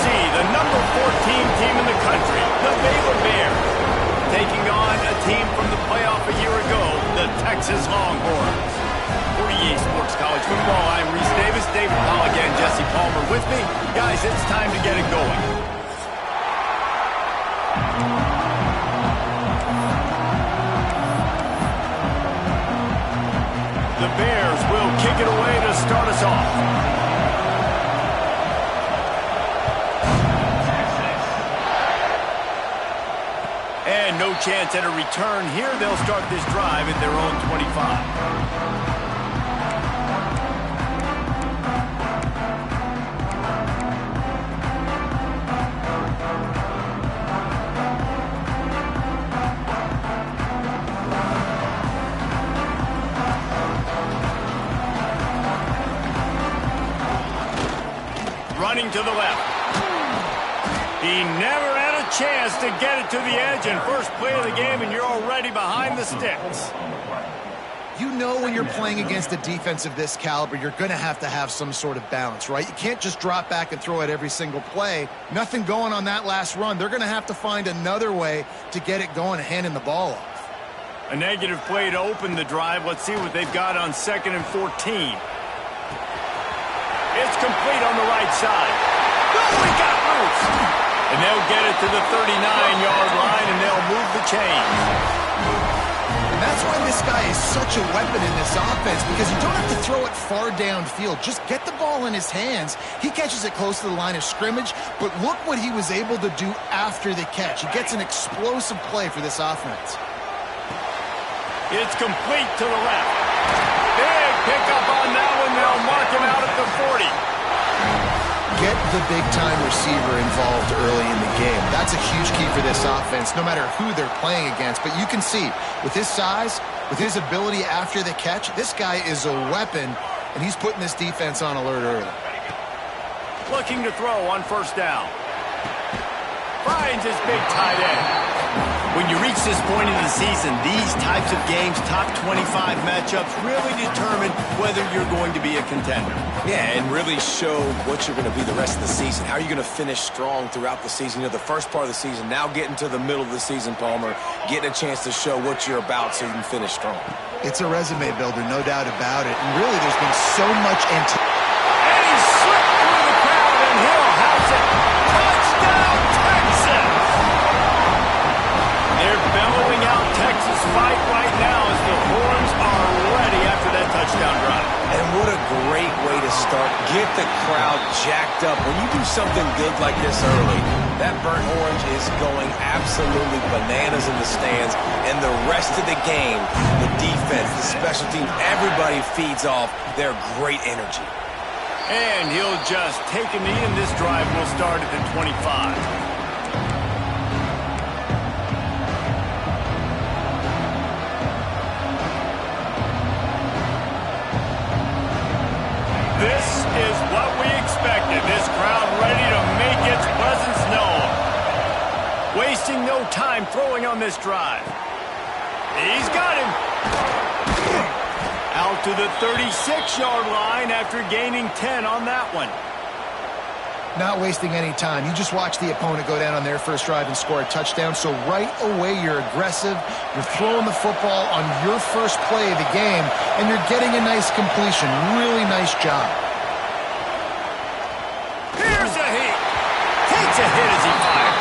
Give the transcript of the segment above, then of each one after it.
see the number 14 team in the country, the Baylor Bears, taking on a team from the playoff a year ago, the Texas Longhorns. For EA Sports College Football, I'm Reese Davis, David Powell again, Jesse Palmer with me. Guys, it's time to get it going. The Bears will kick it away to start us off. And no chance at a return here. They'll start this drive at their own 25. Running to the left. He never had a chance to get it to the edge, and first play of the game, and you're already behind the sticks. You know when you're playing against a defense of this caliber, you're going to have some sort of balance, right? You can't just drop back and throw it every single play. Nothing going on that last run. They're going to have to find another way to get it going and handing the ball off. A negative play to open the drive. Let's see what they've got on 2nd and 14. It's complete on the right side. Oh, he got loose. And they'll get it to the 39-yard line, and they'll move the chains. That's why this guy is such a weapon in this offense, because you don't have to throw it far downfield. Just get the ball in his hands. He catches it close to the line of scrimmage, but look what he was able to do after the catch. He gets an explosive play for this offense. It's complete to the left. Big pickup on that one. They'll mark him out at the 40. Get the big-time receiver involved early in the game. That's a huge key for this offense, no matter who they're playing against. But you can see, with his size, with his ability after the catch, this guy is a weapon, and he's putting this defense on alert early. Looking to throw on first down. Finds his big tight end. When you reach this point in the season, these types of games, top 25 matchups, really determine whether you're going to be a contender. Yeah, and really show what you're going to be the rest of the season. How are you going to finish strong throughout the season? You know, the first part of the season, now getting to the middle of the season, Palmer, getting a chance to show what you're about so you can finish strong. It's a resume builder, no doubt about it. And really, there's been so much anticipation. And he slipped through the crowd, and he'll house it. Touchdown, Texas! They're bellowing out Texas fight right now as the horns are ready after that touchdown drive. And what a great way to start. Get the crowd jacked up. When you do something good like this early, that burnt orange is going absolutely bananas in the stands. And the rest of the game, the defense, the special teams, everybody feeds off their great energy. And he'll just take a knee, and this drive will start at the 25. This is what we expected. This crowd ready to make its presence known. Wasting no time throwing on this drive. He's got him. Out to the 36-yard line after gaining 10 on that one. Not wasting any time. You just watch the opponent go down on their first drive and score a touchdown. So right away, you're aggressive. You're throwing the football on your first play of the game, and you're getting a nice completion. Really nice job. Here's a hit. Takes a hit as he fired.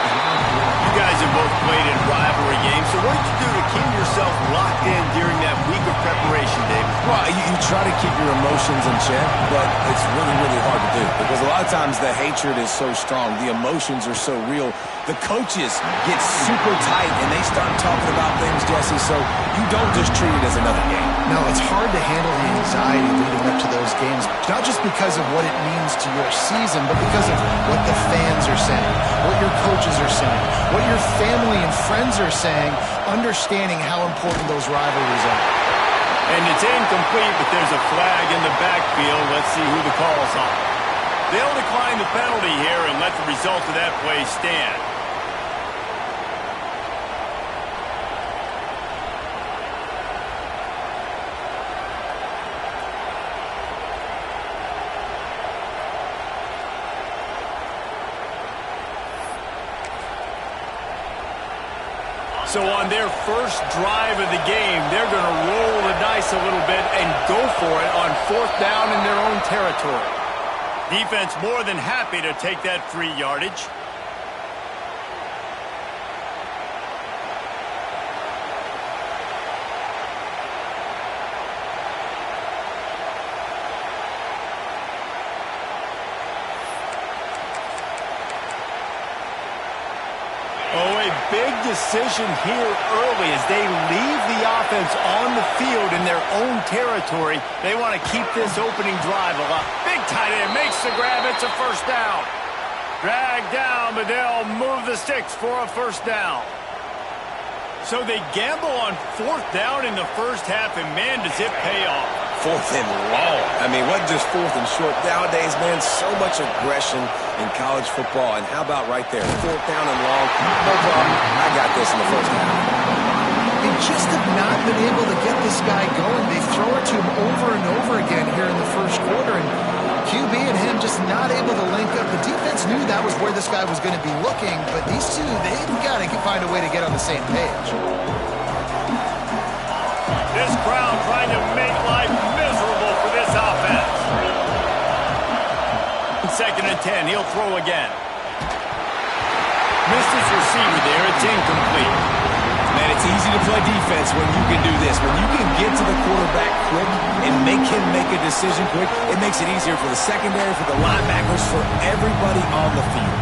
You guys have both played in rivalry games, so what did you do to keep yourself locked in during that week of preparation, David? Well, you try to keep your emotions in check, but it's really, really hard to do because a lot of times the hatred is so strong. The emotions are so real. The coaches get super tight, and they start talking about things, Jesse, so you don't just treat it as another game. No, it's hard to handle the anxiety leading up to those games, not just because of what it means to your season, but because of what the fans are saying, what your coaches are saying, what your family and friends are saying, understanding how important those rivalries are. And it's incomplete, but there's a flag in the backfield. Let's see who the call's on. They'll decline the penalty here and let the result of that play stand. So on their first drive of the game, they're going to roll the dice a little bit and go for it on 4th down in their own territory. Defense more than happy to take that free yardage. Big decision here early as they leave the offense on the field in their own territory. They want to keep this opening drive alive. Big tight end makes the grab. It's a first down. Dragged down, but they'll move the sticks for a first down. So they gamble on 4th down in the first half, and man, does it pay off. 4th and long. I mean, what just 4th and short? Nowadays, man, so much aggression in college football. And how about right there? 4th down and long. No problem. I got this in the first half. They just have not been able to get this guy going. They've thrown it to him over and over again here in the first quarter. And QB and him just not able to link up. The defense knew that was where this guy was going to be looking. But these two, they've got to find a way to get on the same page. This crowd trying to make life miserable for this offense. 2nd and 10, he'll throw again. Missed his receiver there, it's incomplete. Man, it's easy to play defense when you can do this. When you can get to the quarterback quick and make him make a decision quick, it makes it easier for the secondary, for the linebackers, for everybody on the field.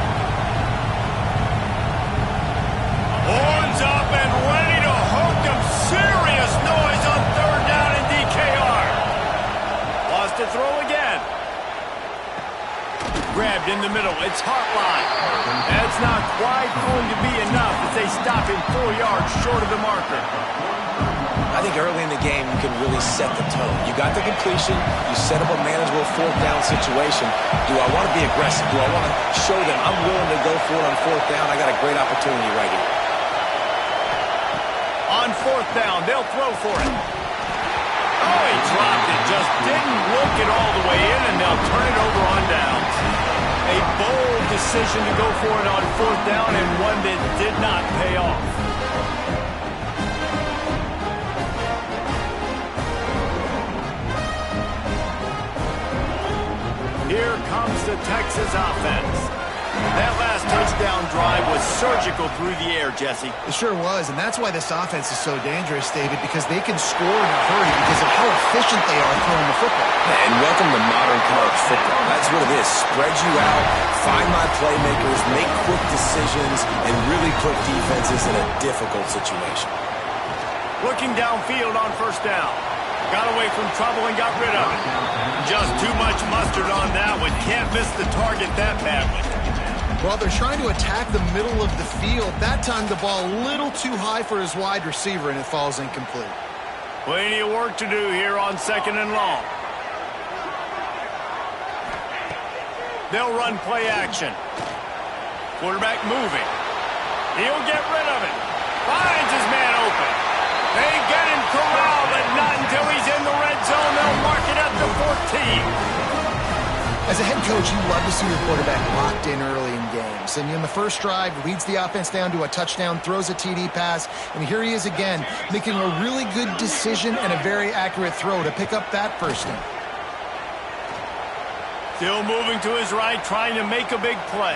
Horns up and ready to hook them. Serious noise on 3rd down in DKR. Lost to throw again. Grabbed in the middle. It's Hartline. That's not quite going to be enough as they stop him 4 yards short of the marker. I think early in the game you can really set the tone. You got the completion. You set up a manageable 4th down situation. Do I want to be aggressive? Do I want to show them I'm willing to go for it on 4th down? I got a great opportunity right here. On 4th down, they'll throw for it. Oh, he dropped it. Just didn't look it all the way in, and they'll turn it over on downs. A bold decision to go for it on 4th down, and one that did not pay off. Here comes the Texas offense. That last touchdown drive was surgical through the air, Jesse. It sure was, and that's why this offense is so dangerous, David, because they can score in a hurry because of how efficient they are throwing the football. And welcome to modern college football. That's what it is. Spread you out, find my playmakers, make quick decisions, and really put defenses in a difficult situation. Looking downfield on 1st down. Got away from trouble and got rid of it. Just too much mustard on that one. Can't miss the target that badly. Well, they're trying to attack the middle of the field. That time the ball a little too high for his wide receiver, and it falls incomplete. Plenty of work to do here on 2nd and long. They'll run play action. Quarterback moving. He'll get rid of it. Finds his man open. They get him corralled, but not until he's in the red zone. They'll mark it at the 14. As a head coach, you love to see your quarterback locked in early in games. And in the first drive, leads the offense down to a touchdown, throws a TD pass, and here he is again, making a really good decision and a very accurate throw to pick up that first down. Still moving to his right, trying to make a big play.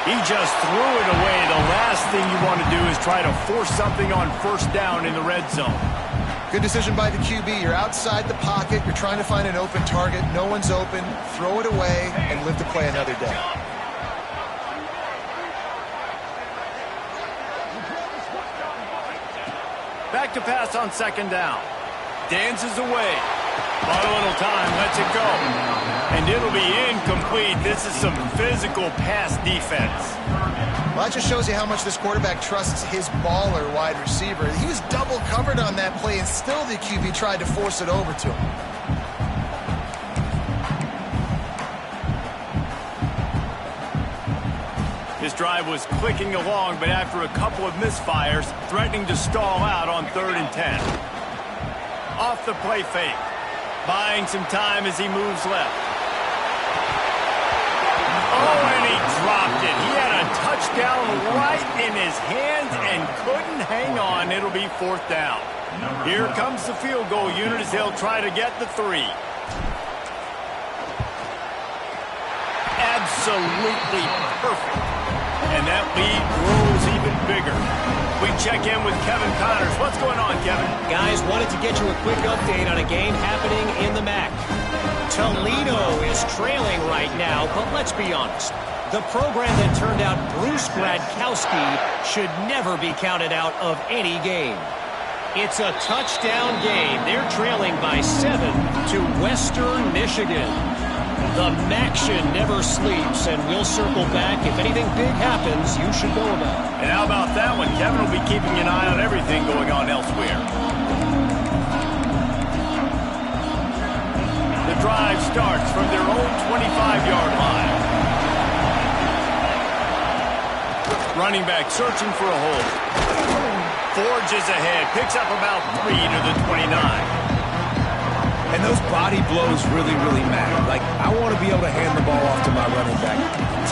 He just threw it away. The last thing you want to do is try to force something on 1st down in the red zone. Good decision by the QB. You're outside the pocket. You're trying to find an open target. No one's open. Throw it away and live to play another day. Back to pass on 2nd down. Dances away. Bought a little time. Lets it go. And it'll be incomplete. This is some physical pass defense. Well, that just shows you how much this quarterback trusts his baller wide receiver. He was double covered on that play, and still the QB tried to force it over to him. This drive was clicking along, but after a couple of misfires, threatening to stall out on 3rd and 10. Off the play fake. Buying some time as he moves left. Oh, and he dropped it. He had a touchdown touchdown right in his hands and couldn't hang on. It'll be 4th down. Here comes the field goal unit as they'll try to get the 3. Absolutely perfect. And that lead grows even bigger. We check in with Kevin Connors. What's going on, Kevin? Guys, wanted to get you a quick update on a game happening in the MAC. Toledo is trailing right now, but let's be honest. The program that turned out Bruce Gradkowski should never be counted out of any game. It's a touchdown game. They're trailing by 7 to Western Michigan. The MACtion never sleeps, and we'll circle back. If anything big happens, you should know about it. And how about that one? Kevin will be keeping an eye on everything going on elsewhere. The drive starts from their own 25-yard line. Running back searching for a hole. Forges ahead, picks up about 3 to the 29. And those body blows really, really matter. Like, I want to be able to hand the ball off to my running back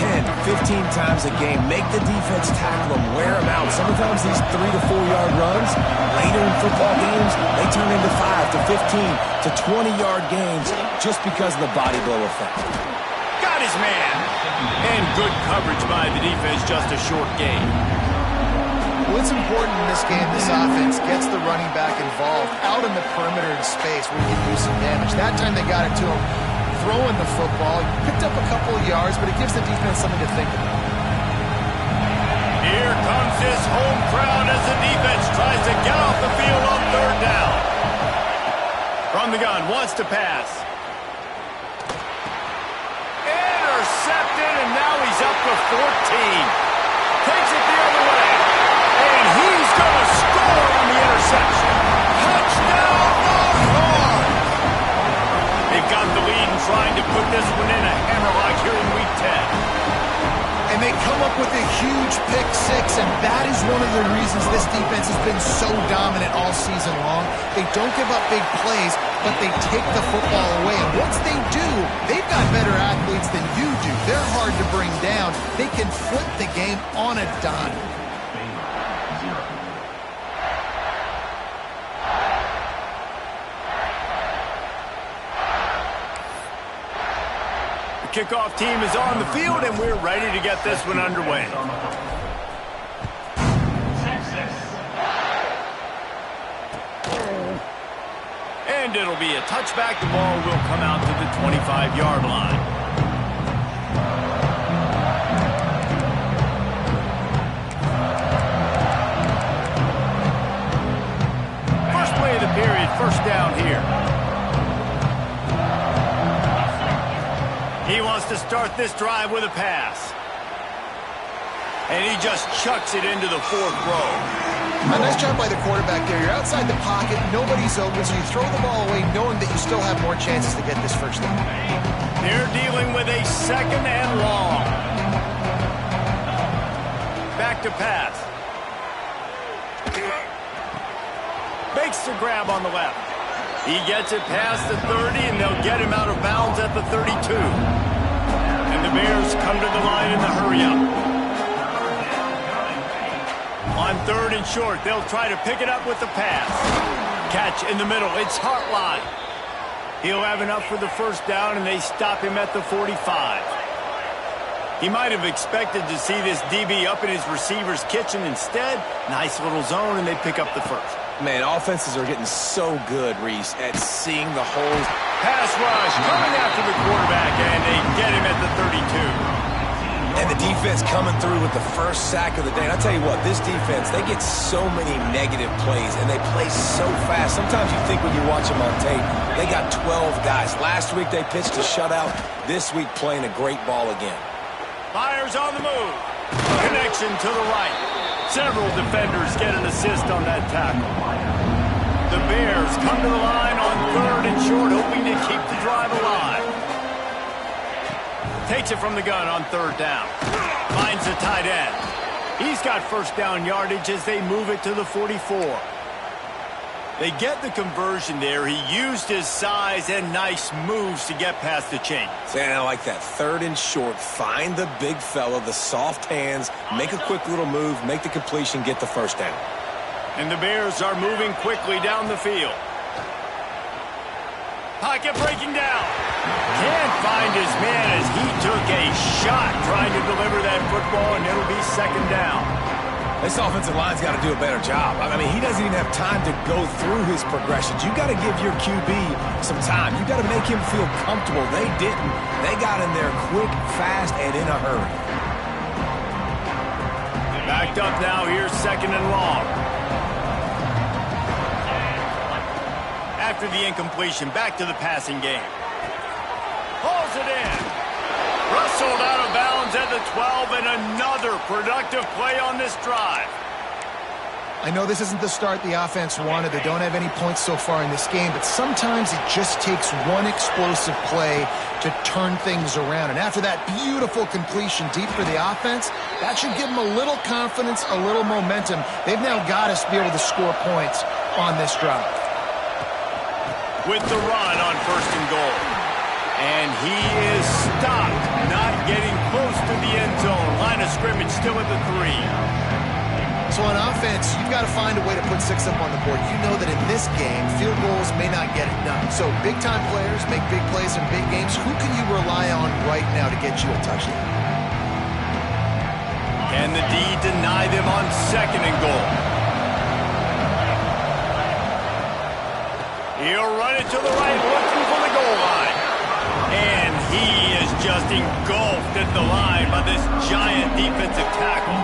10, 15 times a game. Make the defense tackle them, wear them out. Sometimes these 3 to 4 yard runs, later in football games, they turn into 5 to 15 to 20-yard games just because of the body blow effect. Got his man. And good coverage by the defense, just a short gain. What's important in this game, this offense gets the running back involved out in the perimeter in space where you can do some damage. That time they got it to him throwing the football. Picked up a couple of yards, but it gives the defense something to think about. Here comes this home crowd as the defense tries to get off the field on 3rd down. From the gun, wants to pass. Intercepted, and now he's up to 14. Takes it the other way. And he's going to score on the interception. Touchdown, Longhorns! They've got the lead and trying to put this one in a hammerlock here in Week 10. And they come up with a huge pick 6, and that is one of the reasons this defense has been so dominant all season long. They don't give up big plays, but they take the football away. And once they do, they've got better athletes than you do. They're hard to bring down. They can flip the game on a dime. Kickoff team is on the field, and we're ready to get this one underway. And it'll be a touchback. The ball will come out to the 25-yard line. First play of the period, 1st down here. He wants to start this drive with a pass. And he just chucks it into the 4th row. A nice job by the quarterback there. You're outside the pocket, nobody's open, so you throw the ball away knowing that you still have more chances to get this 1st down. They're dealing with a 2nd and long. Back to pass. Makes the grab on the left. He gets it past the 30, and they'll get him out of bounds at the 32. And the Bears come to the line in the hurry-up. On 3rd and short, they'll try to pick it up with the pass. Catch in the middle. It's Hartline. He'll have enough for the 1st down, and they stop him at the 45. He might have expected to see this DB up in his receiver's kitchen. Instead, nice little zone, and they pick up the 1st. Man, offenses are getting so good, Reese, at seeing the holes. Pass rush coming after the quarterback, and they get him at the 32. And the defense coming through with the 1st sack of the day. And I tell you what, this defense, they get so many negative plays, and they play so fast. Sometimes you think when you watch them on tape, they got 12 guys. Last week they pitched a shutout. This week playing a great ball again. Fires on the move. Connection to the right. Several defenders get an assist on that tackle. The Bears come to the line on 3rd and short, hoping to keep the drive alive. Takes it from the gun on 3rd down. Finds the tight end. He's got 1st down yardage as they move it to the 44. They get the conversion there. He used his size and nice moves to get past the chain. And I like that. 3rd and short. Find the big fella, the soft hands, make a quick little move, make the completion, get the first down. And the Bears are moving quickly down the field. Pocket breaking down. Can't find his man as he took a shot trying to deliver that football, and it'll be 2nd down. This offensive line's got to do a better job. I mean, he doesn't even have time to go through his progressions. You got to give your QB some time. You got to make him feel comfortable. They didn't. They got in there quick, fast, and in a hurry. Backed up now. Here's 2nd and long. After the incompletion, back to the passing game. Pulls it in. Rustled out of bounds at the 12, and another productive play on this drive. I know this isn't the start the offense wanted. They don't have any points so far in this game, but sometimes it just takes one explosive play to turn things around. And after that beautiful completion deep for the offense, that should give them a little confidence, a little momentum. They've now got us to be able to score points on this drive. With the run on 1st and goal. And he is stopped, not getting close to the end zone. Line of scrimmage still at the 3. So on offense, you've got to find a way to put 6 up on the board. You know that in this game, field goals may not get it done. So big-time players make big plays in big games. Who can you rely on right now to get you a touchdown? Can the D deny them on 2nd and goal? He'll run it to the right, looking for the goal line. And he is just engulfed at the line by this giant defensive tackle.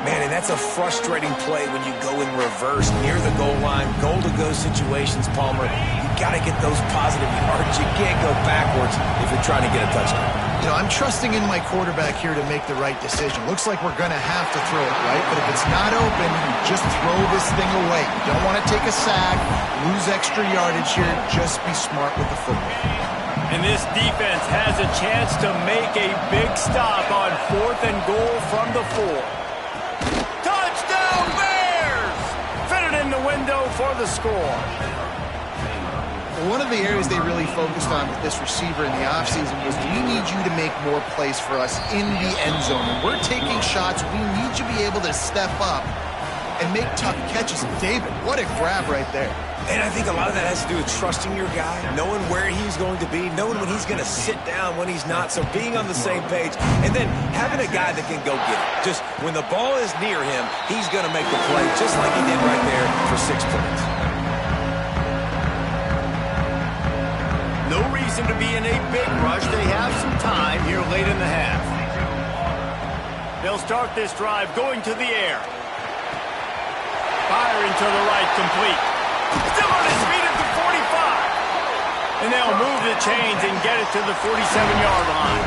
Man, and that's a frustrating play when you go in reverse near the goal line, goal-to-go situations, Palmer. You got to get those positive yards. You can't go backwards if you're trying to get a touchdown. You know, I'm trusting in my quarterback here to make the right decision. Looks like we're going to have to throw it, right? But if it's not open, just throw this thing away. You don't want to take a sack, lose extra yardage here. Just be smart with the football. And this defense has a chance to make a big stop on 4th and goal from the 4. Touchdown Bears! Fitted in the window for the score. One of the areas they really focused on with this receiver in the offseason was we need you to make more plays for us in the end zone. When we're taking shots, we need you to be able to step up and make tough catches. And David, what a grab right there. And I think a lot of that has to do with trusting your guy, knowing where he's going to be, knowing when he's going to sit down, when he's not, so being on the same page, and then having a guy that can go get it. Just when the ball is near him, he's going to make the play, just like he did right there for 6 points. No reason to be in a big rush. They have some time here late in the half. They'll start this drive going to the air. Firing to the right, complete. Still on his feet at the 45. And they'll move the chains and get it to the 47-yard line.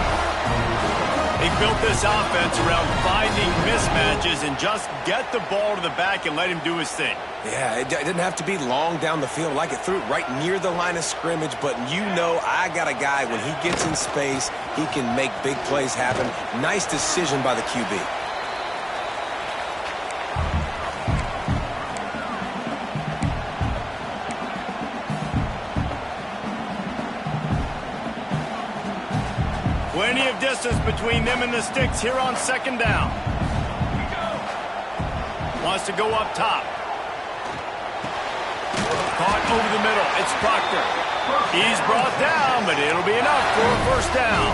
They built this offense around finding mismatches and just get the ball to the back and let him do his thing. Yeah, it didn't have to be long down the field. Like it threw it right near the line of scrimmage, but you know I got a guy, when he gets in space, he can make big plays happen. Nice decision by the QB. Plenty of distance between them and the sticks here on 2nd down. Wants to go up top. Caught over the middle. It's Proctor. He's brought down, but it'll be enough for a 1st down.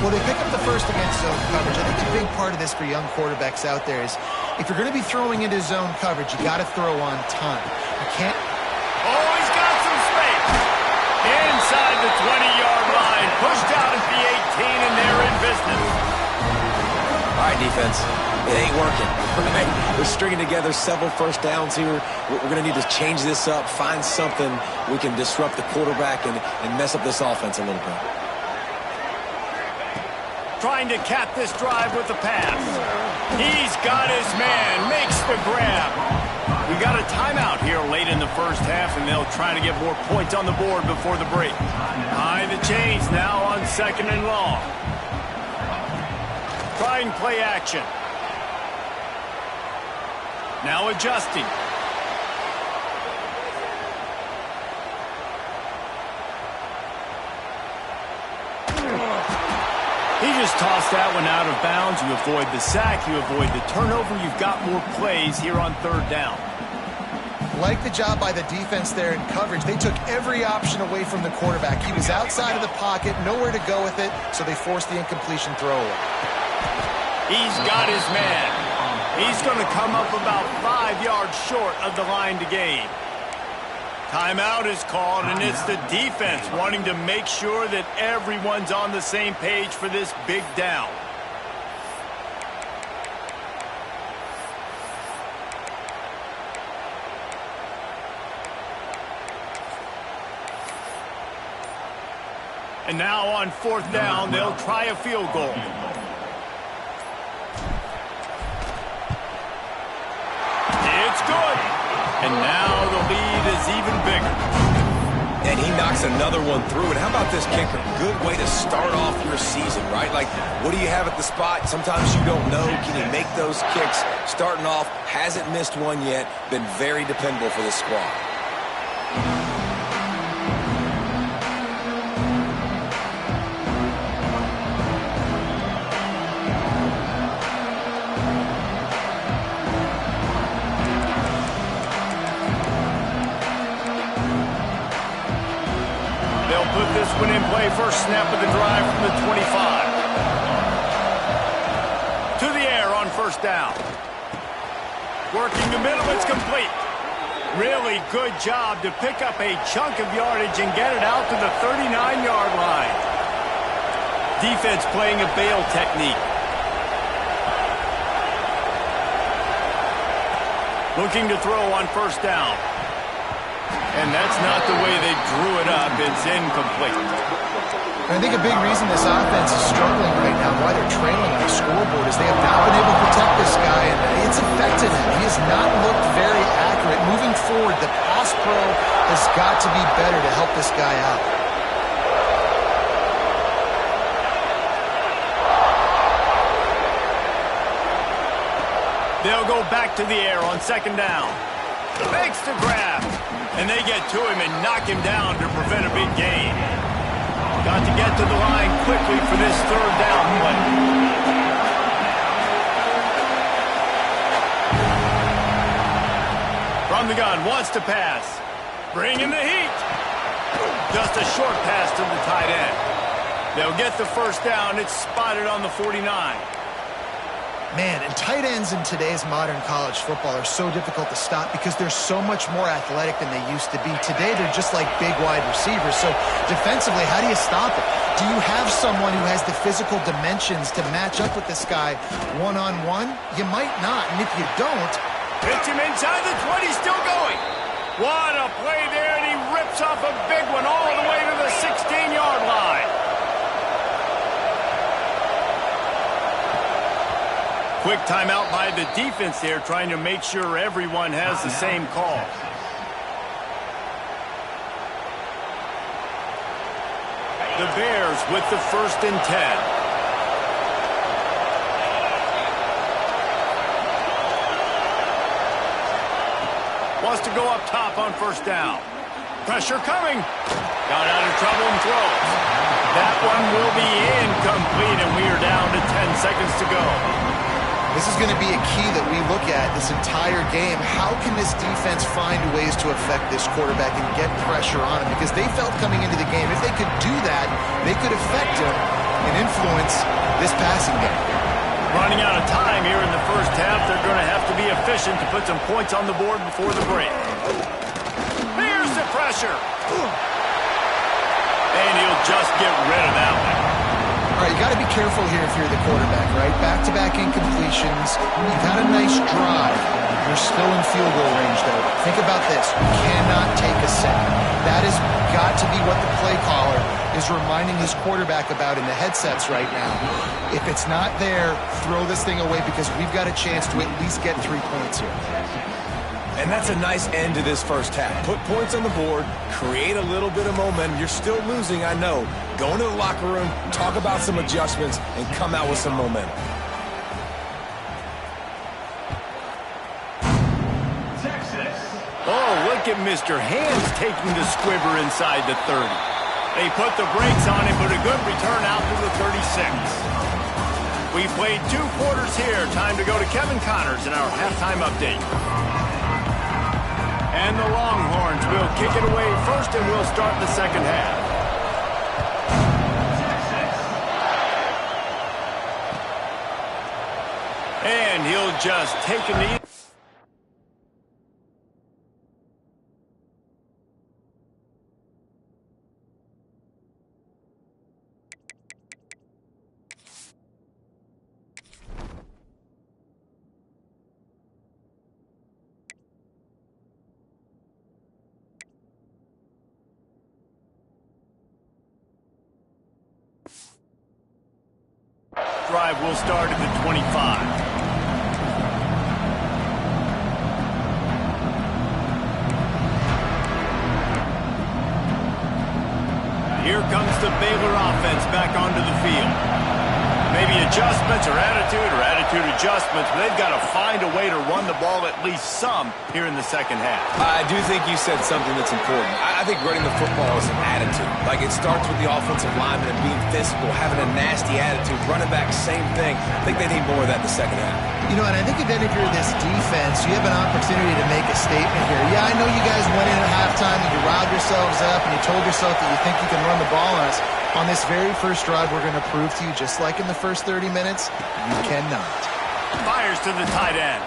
Well, they pick up the first against zone coverage. I think a big part of this for young quarterbacks out there is if you're going to be throwing into zone coverage, you got to throw on time. You can't. Oh, he's got some space. Inside the 20-yard line. Pushed out at the 18, and they're in business. All right, defense. It ain't working. Right? We're stringing together several 1st downs here. We're going to need to change this up, find something we can disrupt the quarterback and mess up this offense a little bit. Trying to cap this drive with the pass. He's got his man, makes the grab. We got a timeout here late in the 1st half, and they'll try to get more points on the board before the break. High the chains now on 2nd and long. Trying play action. Now adjusting. He just tossed that one out of bounds. You avoid the sack, you avoid the turnover. You've got more plays here on third down. Like the job by the defense there in coverage. They took every option away from the quarterback. He was outside of the pocket, nowhere to go with it, so they forced the incompletion throwaway. He's got his man. He's going to come up about 5 yards short of the line to gain. Timeout is called, and it's the defense wanting to make sure that everyone's on the same page for this big down. And now on fourth down, they'll try a field goal. It's good. And now the lead is even bigger. And he knocks another one through. And how about this kicker? Good way to start off your season, right? Like, what do you have at the spot? Sometimes you don't know. Can he make those kicks? Starting off, hasn't missed one yet. Been very dependable for this squad. Put this one in play, first snap of the drive from the 25. To the air on first down. Working the middle, it's complete. Really good job to pick up a chunk of yardage and get it out to the 39-yard line. Defense playing a bail technique. Looking to throw on first down. And that's not the way they drew it up. It's incomplete. I think a big reason this offense is struggling right now, why they're trailing on the scoreboard, is they have not been able to protect this guy, and it's affected him. He has not looked very accurate. Moving forward, the pass pro has got to be better to help this guy out. They'll go back to the air on second down. Makes the grab. And they get to him and knock him down to prevent a big gain. Got to get to the line quickly for this third down play. From the gun, wants to pass. Bringing the heat. Just a short pass to the tight end. They'll get the first down. It's spotted on the 49. Man, and tight ends in today's modern college football are so difficult to stop because they're so much more athletic than they used to be. Today, they're just like big wide receivers. So defensively, how do you stop it? Do you have someone who has the physical dimensions to match up with this guy one-on-one? You might not, and if you don't... Hits him inside the 20, still going. What a play there, and he rips off a big one all the way to the 16-yard line. Quick timeout by the defense there, trying to make sure everyone has the same call. The Bears with the 1st and 10. Wants to go up top on first down. Pressure coming. Got out of trouble and throws. That one will be incomplete, and we are down to 10 seconds to go. This is going to be a key that we look at this entire game. How can this defense find ways to affect this quarterback and get pressure on him? Because they felt coming into the game, if they could do that, they could affect him and influence this passing game. Running out of time here in the first half, they're going to have to be efficient to put some points on the board before the break. Here's the pressure. And he'll just get rid of that one. All right, you got to be careful here if you're the quarterback, right? Back-to-back incompletions. You've had a nice drive. You're still in field goal range, though. Think about this. You cannot take a sack. That has got to be what the play caller is reminding his quarterback about in the headsets right now. If it's not there, throw this thing away because we've got a chance to at least get 3 points here. And that's a nice end to this first half. Put points on the board, create a little bit of momentum. You're still losing, I know. Go into the locker room, talk about some adjustments, and come out with some momentum. Oh, look at Mr. Hands taking the squibber inside the 30. They put the brakes on him, but a good return out to the 36. We played 2 quarters here. Time to go to Kevin Connors in our halftime update. And the Longhorns will kick it away first, and we'll start the second half. And he'll just take a knee. Drive will start at the 25. Here comes the Baylor offense back onto the field. Maybe adjustments or attitude adjustments, but they've got to find a way to run the ball at least some here in the second half. I do think you said something that's important. I think running the football is an attitude. Like, it starts with the offensive lineman and being physical, having a nasty attitude. Running back, same thing. I think they need more of that in the second half. You know, and I think if you're this defense, you have an opportunity to make a statement here. Yeah, I know you guys went in at halftime and you riled yourselves up and you told yourself that you think you can run the ball on us. On this very first drive, we're going to prove to you, just like in the first 30 minutes, you cannot. Fires to the tight end.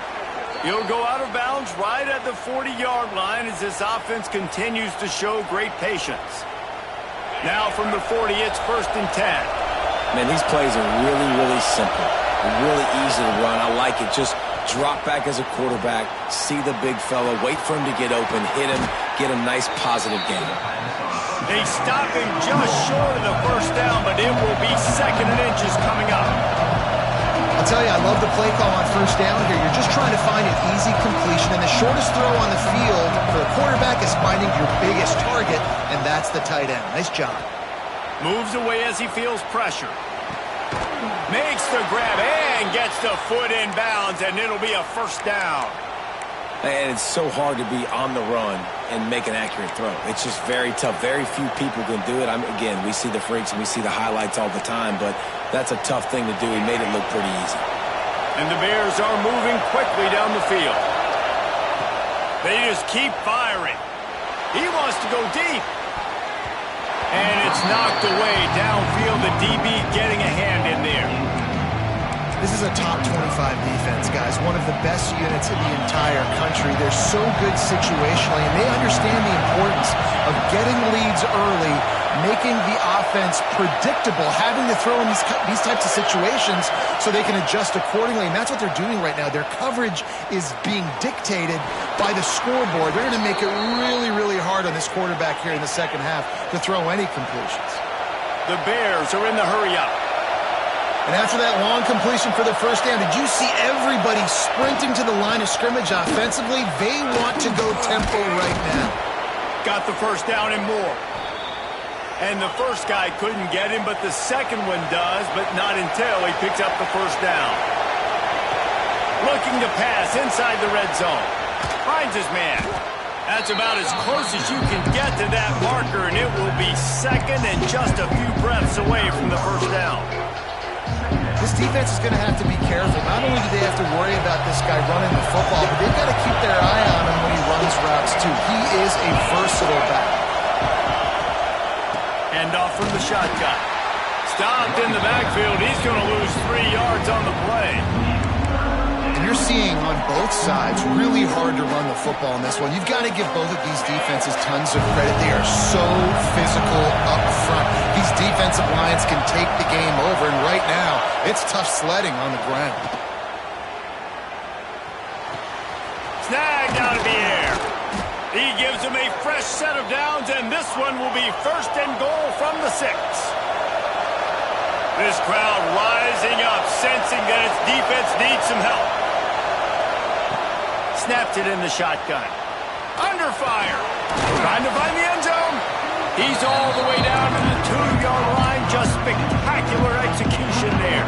He'll go out of bounds right at the 40-yard line as this offense continues to show great patience. Now from the 40, it's 1st and 10. Man, these plays are really, really simple. They're really easy to run. I like it. Just drop back as a quarterback, see the big fella, wait for him to get open, hit him, get a nice positive gain. They stop him just short of the first down, but it will be 2nd and inches coming up. I'll tell you, I love the play call on first down here. You're just trying to find an easy completion, and the shortest throw on the field for the quarterback is finding your biggest target, and that's the tight end. Nice job. Moves away as he feels pressure. Makes the grab and gets the foot in bounds, and it'll be a 1st down. And it's so hard to be on the run and make an accurate throw. It's just very tough. Very few people can do it. Again, we see the freaks and we see the highlights all the time, but that's a tough thing to do. He made it look pretty easy. And the Bears are moving quickly down the field. They just keep firing. He wants to go deep. And it's knocked away downfield. The DB getting a hand in there. This is a top 25 defense, guys. One of the best units in the entire country. They're so good situationally, and they understand the importance of getting leads early, making the offense predictable, having to throw in these types of situations so they can adjust accordingly. And that's what they're doing right now. Their coverage is being dictated by the scoreboard. They're going to make it really, really hard on this quarterback here in the second half to throw any completions. The Bears are in the hurry-up. And after that long completion for the first down, did you see everybody sprinting to the line of scrimmage offensively? They want to go tempo right now. Got the first down and more. And the first guy couldn't get him, but the second one does, but not until he picks up the first down. Looking to pass inside the red zone. Finds his man. That's about as close as you can get to that marker, and it will be 2nd and just a few breaths away from the first down. This defense is going to have to be careful. Not only do they have to worry about this guy running the football, but they've got to keep their eye on him when he runs routes, too. He is a versatile back. Hand off from the shotgun. Stopped in the backfield. He's going to lose 3 yards on the play. And you're seeing on both sides really hard to run the football in this one. You've got to give both of these defenses tons of credit. They are so physical up front. These defensive lines can take the game over, and right now, it's tough sledding on the ground. Snagged out of the air. He gives him a fresh set of downs, and this one will be 1st and goal from the 6. This crowd rising up, sensing that its defense needs some help. Snapped it in the shotgun. Under fire. Trying to find the end zone. He's all the way down to the 2-yard line. Just spectacular execution there.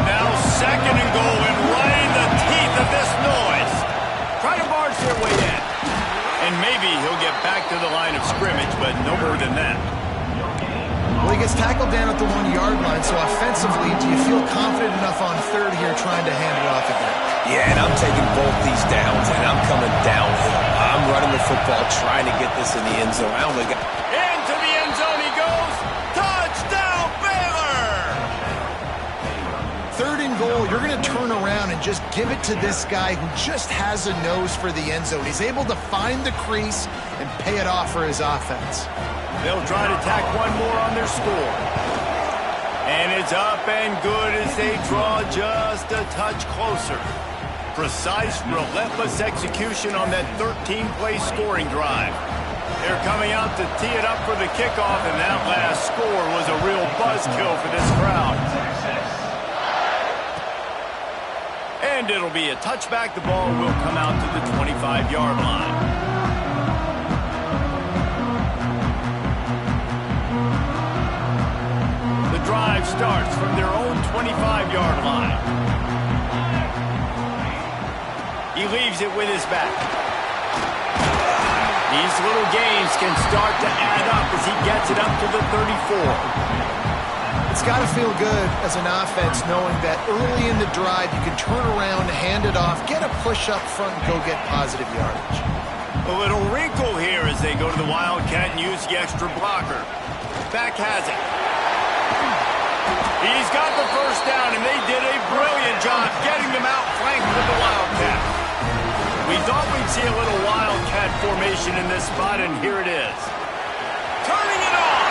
Now 2nd and goal, and right in the teeth of this noise. Try to barge their way in. And maybe he'll get back to the line of scrimmage, but no more than that. Well, he gets tackled down at the 1-yard line, so offensively, do you feel confident enough on third here trying to hand it off again? Yeah, and I'm taking both these downs, and I'm coming downhill. I'm running the football, trying to get this in the end zone. I only got... Into the end zone he goes. Touchdown, Baylor! Third and goal, you're going to turn around and just give it to this guy who just has a nose for the end zone. He's able to find the crease and pay it off for his offense. They'll try to tack one more on their score. And it's up and good as they draw just a touch closer. Precise, relentless execution on that 13-play scoring drive. They're coming out to tee it up for the kickoff, and that last score was a real buzzkill for this crowd. And it'll be a touchback. The ball will come out to the 25-yard line. The drive starts from their own 25-yard line. He leaves it with his back. These little gains can start to add up as he gets it up to the 34. It's got to feel good as an offense knowing that early in the drive you can turn around, hand it off, get a push up front, and go get positive yardage. A little wrinkle here as they go to the Wildcat and use the extra blocker. Back has it. He's got the first down, and they did a brilliant job getting them out flanked with the Wildcat. We thought we'd see a little Wildcat formation in this spot, and here it is. Turning it on.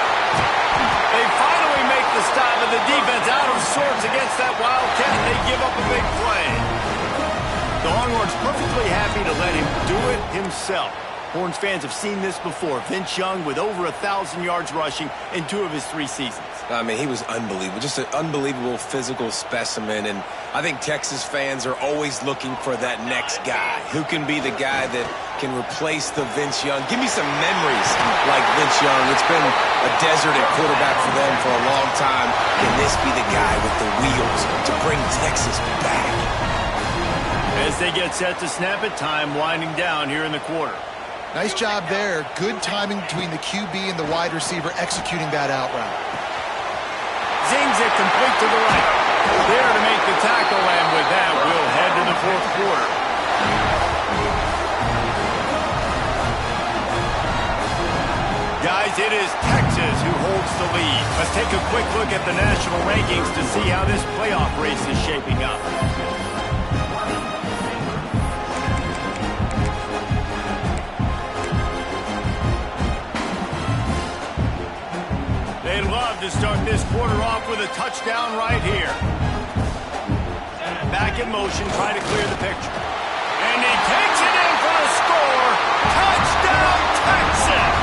They finally make the stop, and the defense out of sorts against that Wildcat, and they give up a big play. The Longhorns perfectly happy to let him do it himself. Horns fans have seen this before. Vince Young with over 1,000 yards rushing in 2 of his 3 seasons. I mean, he was unbelievable. Just an unbelievable physical specimen. And I think Texas fans are always looking for that next guy. Who can be the guy that can replace the Vince Young? Give me some memories like Vince Young. It's been a desert at quarterback for them for a long time. Can this be the guy with the wheels to bring Texas back? As they get set to snap it, time winding down here in the quarter. Nice job there. Good timing between the QB and the wide receiver executing that out route. Zings it complete to the right. There to make the tackle, and with that, we'll head to the fourth quarter. Guys, it is Texas who holds the lead. Let's take a quick look at the national rankings to see how this playoff race is shaping up. They'd love to start this quarter off with a touchdown right here. Back in motion, trying to clear the picture. And he takes it in for a score. Touchdown, Texas!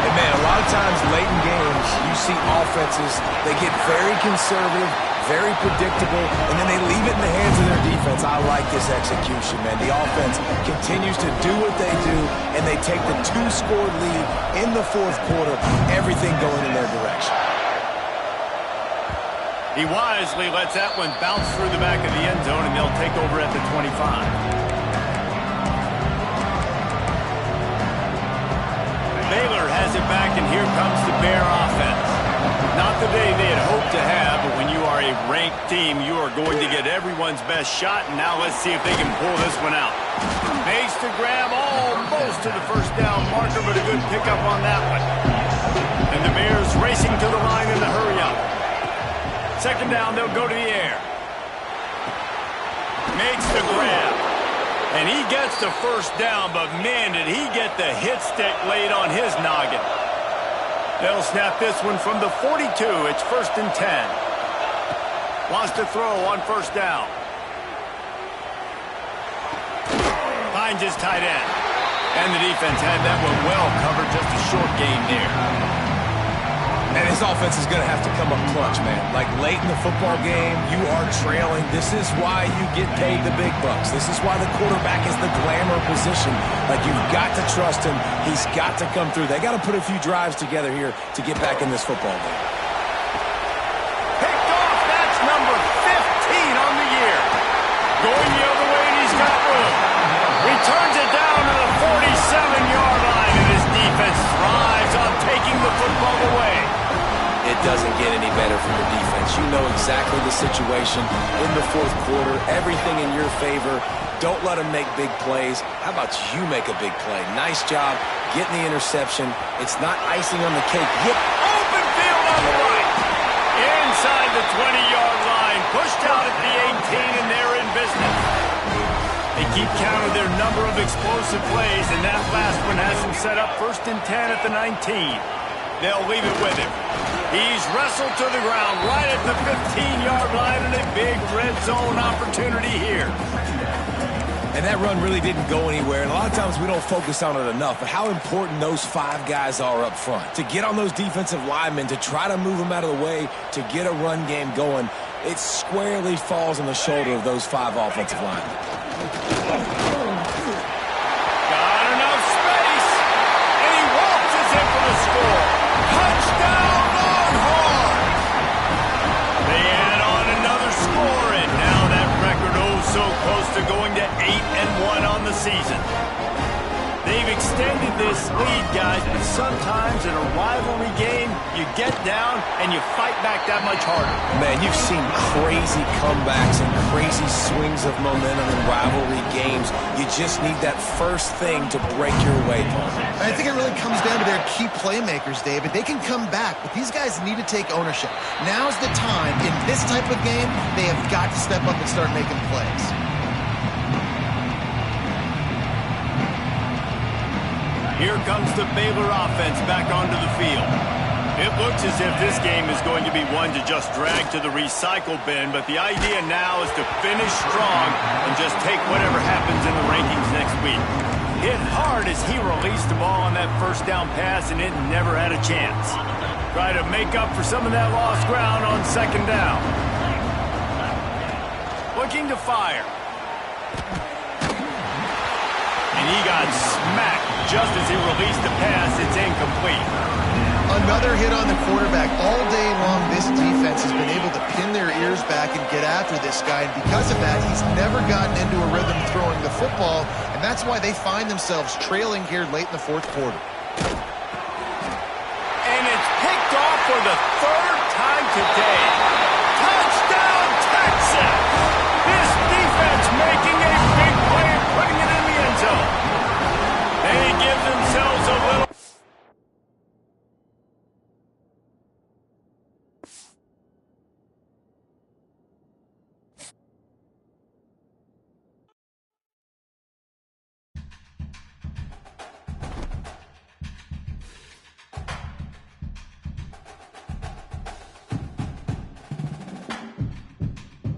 And man, a lot of times late in games, you see offenses, they get very conservative, very predictable, and then they leave it in the hands of their defense. I like this execution, man. The offense continues to do what they do, and they take the 2-score lead in the fourth quarter, everything going in their direction. He wisely lets that one bounce through the back of the end zone, and they'll take over at the 25. Baylor has it back, and here comes the Bear offense. Not the day they had hoped to have, but when you are a ranked team, you are going to get everyone's best shot, and now let's see if they can pull this one out. Makes the grab almost to the first down marker, but a good pickup on that one. And the Bears racing to the line in the hurry-up. Second down, they'll go to the air. Makes the grab. And he gets the first down, but man, did he get the hit stick laid on his noggin. They'll snap this one from the 42. It's 1st and 10. Wants to throw on first down. Finds his tight end. And the defense had that one well covered. Just a short gain there. And his offense is going to have to come up clutch, man. Like late in the football game, you are trailing. This is why you get paid the big bucks. This is why the quarterback is the glamour position. Like, you've got to trust him. He's got to come through. They got to put a few drives together here to get back in this football game. Picked off. That's number 15 on the year. Going the other way, and he's got room. Returns it down to the 47-yard line, and his defense thrives on taking the football away. It doesn't get any better from the defense. You know exactly the situation in the fourth quarter. Everything in your favor. Don't let them make big plays. How about you make a big play? Nice job getting the interception. It's not icing on the cake. Open field on the right. Inside the 20-yard line. Pushed out at the 18, and they're in business. They keep count of their number of explosive plays, and that last one has them set up 1st and 10 at the 19. They'll leave it with him. He's wrestled to the ground right at the 15-yard line, and a big red zone opportunity here. And that run really didn't go anywhere, and a lot of times we don't focus on it enough, but how important those 5 guys are up front. To get on those defensive linemen, to try to move them out of the way, to get a run game going, it squarely falls on the shoulder of those 5 offensive linemen. Got enough space, and he waltzes in for the score. Touchdown, Longhorns! They add on another score, and now that record so close to going to 8-1 on the season. They've extended this lead, guys, but sometimes in a rivalry game, you get down and you fight back that much harder. Man, you've seen crazy comebacks and crazy swings of momentum in rivalry games. You just need that first thing to break your way, Paul. I think it really comes down to their key playmakers, David. They can come back, but these guys need to take ownership. Now's the time. In this type of game, they have got to step up and start making plays. Here comes the Baylor offense back onto the field. It looks as if this game is going to be one to just drag to the recycle bin, but the idea now is to finish strong and just take whatever happens in the rankings next week. Hit hard as he released the ball on that 1st down pass, and it never had a chance. Try to make up for some of that lost ground on 2nd down. Looking to fire. And he got smacked just as he released the pass. It's incomplete. Another hit on the quarterback. All day long, this defense has been able to pin their ears back and get after this guy. And because of that, he's never gotten into a rhythm throwing the football. And that's why they find themselves trailing here late in the 4th quarter. And it's picked off for the 3rd time today.